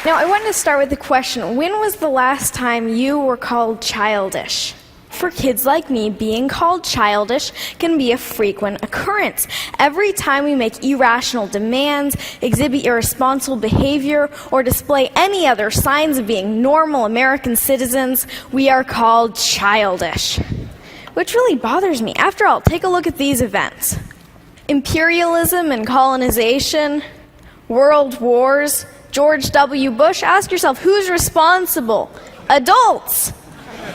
Now, I wanted to start with the question, when was the last time you were called childish? For kids like me, being called childish can be a frequent occurrence. Every time we make irrational demands, exhibit irresponsible behavior, or display any other signs of being normal American citizens, we are called childish. Which really bothers me. After all, take a look at these events. Imperialism and colonization, world wars, George W. Bush. Ask yourself, who's responsible? Adults.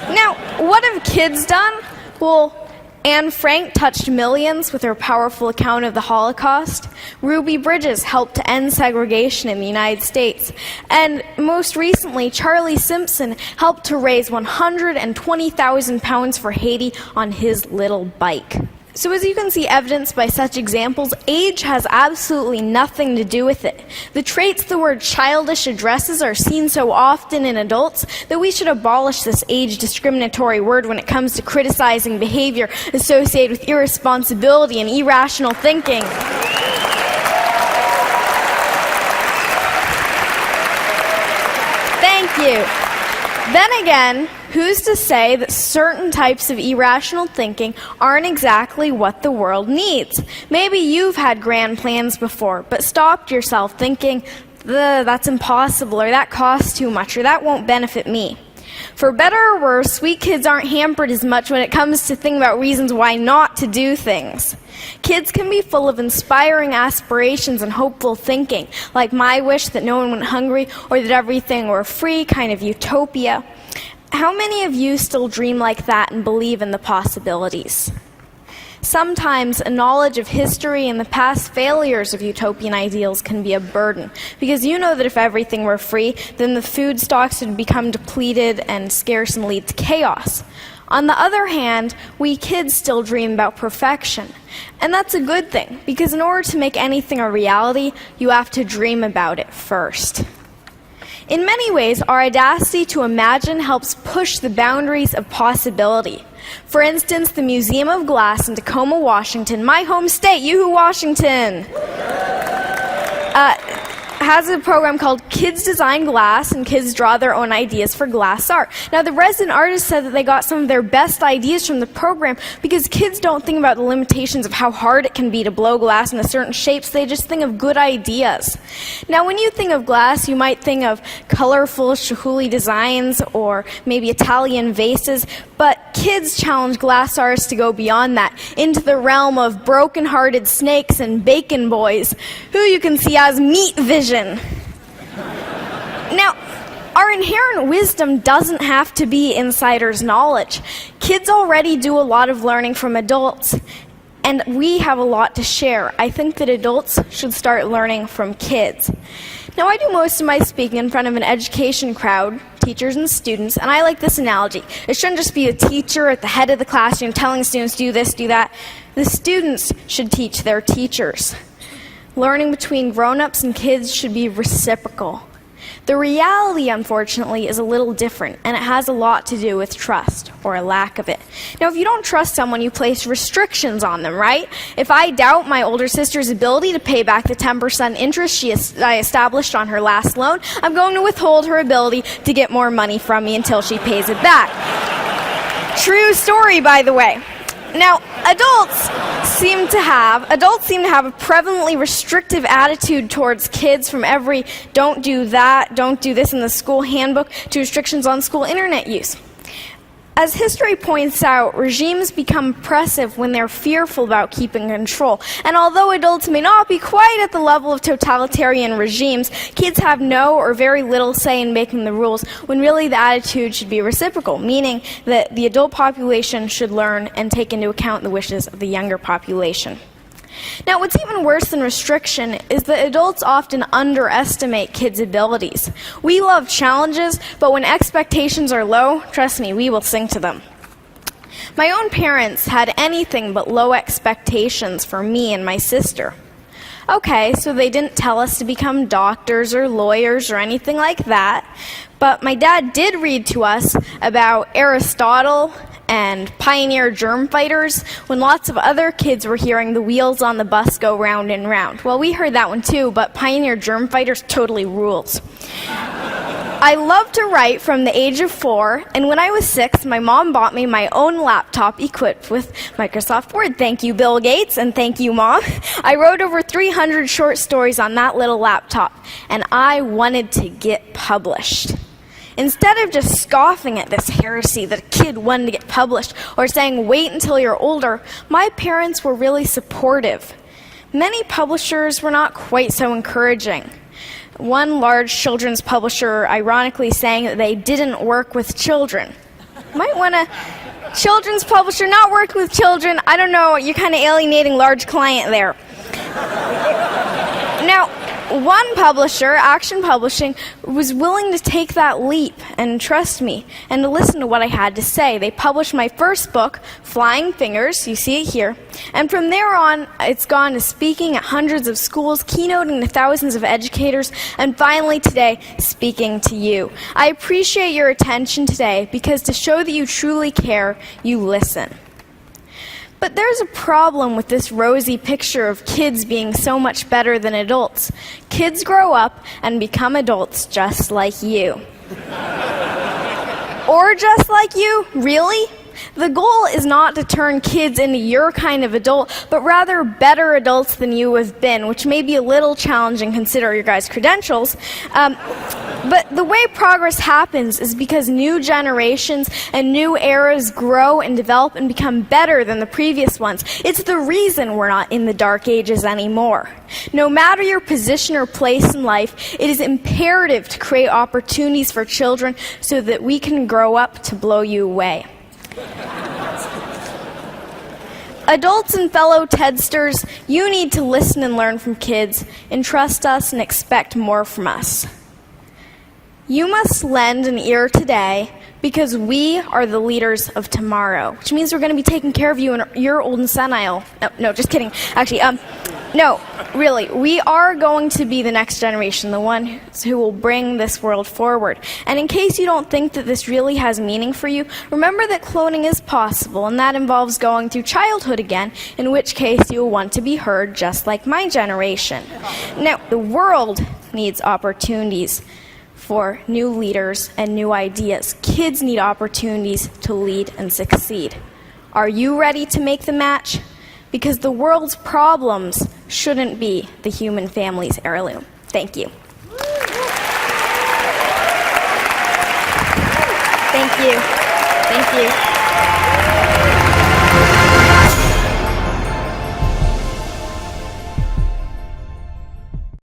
Now, what have kids done? Well, Anne Frank touched millions with her powerful account of the Holocaust. Ruby Bridges helped to end segregation in the United States. And most recently, Charlie Simpson helped to raise 120,000 pounds for Haiti on his little bike. So as you can see evidenced by such examples, age has absolutely nothing to do with it. The traits the word childish addresses are seen so often in adults that we should abolish this age discriminatory word when it comes to criticizing behavior associated with irresponsibility and irrational thinking. Thank you. Then again, who's to say that certain types of irrational thinking aren't exactly what the world needs? Maybe you've had grand plans before, but stopped yourself thinking, that's impossible, or that costs too much, or that won't benefit me. For better or worse, sweet kids aren't hampered as much when it comes to thinking about reasons why not to do things. Kids can be full of inspiring aspirations and hopeful thinking, like my wish that no one went hungry or that everything were free, kind of utopia. How many of you still dream like that and believe in the possibilities? Sometimes a knowledge of history and the past failures of utopian ideals can be a burden, because you know that if everything were free, then the food stocks would become depleted and scarce and lead to chaos. On the other hand, we kids still dream about perfection. And that's a good thing, because in order to make anything a reality, you have to dream about it first. In many ways, our audacity to imagine helps push the boundaries of possibility. For instance, the Museum of Glass in Tacoma, Washington, my home state, yoo-hoo, Washington, has a program called Kids Design Glass, and kids draw their own ideas for glass art. Now, the resident artist said that they got some of their best ideas from the program because kids don't think about the limitations of how hard it can be to blow glass into certain shapes. They just think of good ideas. Now, when you think of glass, you might think of colorful Chihuly designs or maybe Italian vases, but kids challenge glass artists to go beyond that, into the realm of broken-hearted snakes and bacon boys, who you can see as meat vision. Now, our inherent wisdom doesn't have to be insider's knowledge. Kids already do a lot of learning from adults, and we have a lot to share. I think that adults should start learning from kids. Now, I do most of my speaking in front of an education crowd, teachers and students, and I like this analogy. It shouldn't just be a teacher at the head of the classroom telling students, do this, do that. The students should teach their teachers. Learning between grown-ups and kids should be reciprocal. The reality, unfortunately, is a little different, and it has a lot to do with trust, or a lack of it. Now, if you don't trust someone, you place restrictions on them, right? If I doubt my older sister's ability to pay back the 10% interest I established on her last loan, I'm going to withhold her ability to get more money from me until she pays it back. True story, by the way. Now, adults seem to have a prevalently restrictive attitude towards kids, from every don't do that, don't do this in the school handbook, to restrictions on school internet use. As history points out, regimes become oppressive when they're fearful about keeping control. And although adults may not be quite at the level of totalitarian regimes, kids have no or very little say in making the rules, when really the attitude should be reciprocal, meaning that the adult population should learn and take into account the wishes of the younger population. Now, what's even worse than restriction is that adults often underestimate kids' abilities. We love challenges, but when expectations are low, trust me, we will sink to them. My own parents had anything but low expectations for me and my sister. Okay, so they didn't tell us to become doctors or lawyers or anything like that, but my dad did read to us about Aristotle and pioneer germ fighters when lots of other kids were hearing the wheels on the bus go round and round. Well, we heard that one too, but pioneer germ fighters totally rules. I loved to write from the age of 4, and when I was 6, my mom bought me my own laptop equipped with Microsoft Word. Thank you, Bill Gates, and thank you, Mom. I wrote over 300 short stories on that little laptop, and I wanted to get published. Instead of just scoffing at this heresy that a kid wanted to get published or saying, wait until you're older, my parents were really supportive. Many publishers were not quite so encouraging. One large children's publisher ironically saying that they didn't work with children. Might want to... Children's publisher not working with children, I don't know, you're kind of alienating large client there. Now, one publisher, Action Publishing, was willing to take that leap and trust me and to listen to what I had to say. They published my first book, Flying Fingers, you see it here, and from there on it's gone to speaking at hundreds of schools, keynoting to thousands of educators, and finally today, speaking to you. I appreciate your attention today because to show that you truly care, you listen. But there's a problem with this rosy picture of kids being so much better than adults. Kids grow up and become adults just like you. Or just like you? Really? The goal is not to turn kids into your kind of adult, but rather better adults than you have been, which may be a little challenging considering your guys' credentials. But the way progress happens is because new generations and new eras grow and develop and become better than the previous ones. It's the reason we're not in the dark ages anymore. No matter your position or place in life, it is imperative to create opportunities for children so that we can grow up to blow you away. Adults and fellow Tedsters, you need to listen and learn from kids, and trust us and expect more from us. You must lend an ear today because we are the leaders of tomorrow, which means we're going to be taking care of you in your old and senile. No, just kidding. Actually, no, really, we are going to be the next generation, the one who will bring this world forward. And in case you don't think that this really has meaning for you, remember that cloning is possible, and that involves going through childhood again, in which case you will want to be heard just like my generation. Now, the world needs opportunities for new leaders and new ideas. Kids need opportunities to lead and succeed. Are you ready to make the match? Because the world's problems shouldn't be the human family's heirloom. Thank you. Thank you. Thank you.